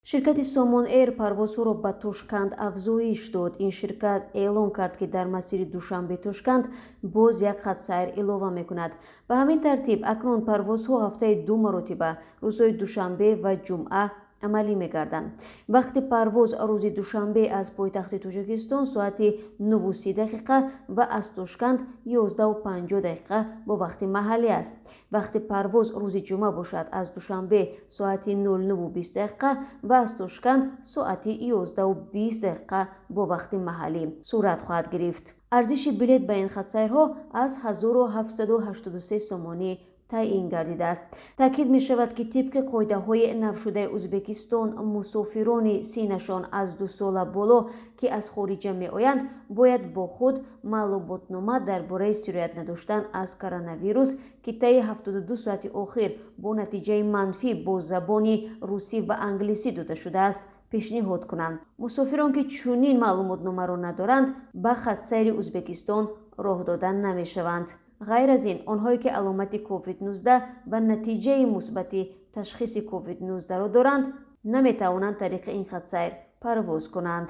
ширкати Somon Air парвозҳоро ба Тошканд афзоиш дод. Ин ширкат эълон кард, ки дар масири Душанбе-Тошканд боз як хатсайр илова мекунад. Ба ҳамин тартиб акнун парвозҳо ҳафтаи 2 маротиба рӯзҳои душанбе ва ҷумъа амалӣ мегарданд. Вақти парвоз рӯзи душанбе аз пойтахти Тоҷикистон соати 9:30 ва аз Тошканд 11:50 бо вақти маҳаллӣ аст. вақти парвоз рӯзи ҷумъа бошад аз Душанбе соати 09:20 ва аз Тошканд соати 11:20 бо вақти маҳаллӣ сурат хоҳад гирифт. арзиши билет ба ин хатсайрҳо аз 1783 сомонӣ таъин гардидааст. таъкид мешавад, ки тибқи қоидаҳои навшудаи Ӯзбекистон мусофирони синашон аз 2 сола боло, ки аз хориҷа меоянд, бояд бо худ маълумотнома дар бораи сироят надоштан аз коронавирус, ки таи 72 соати охир бо натиҷаи манфӣ бо забони русӣ ва англисӣ дода шудааст, пешниҳод кунанд. мусофирон, ки чунин маълумотномаро надоранд, ба хатсайри Ӯзбекистон роҳ дода намешаванд. ғайр аз ин, онҳое ки аломати COVID-19 ва натиҷаи мусбати ташхиси COVID-19-ро доранд, наметавонанд тариқи ин хатсайр парвоз кунанд.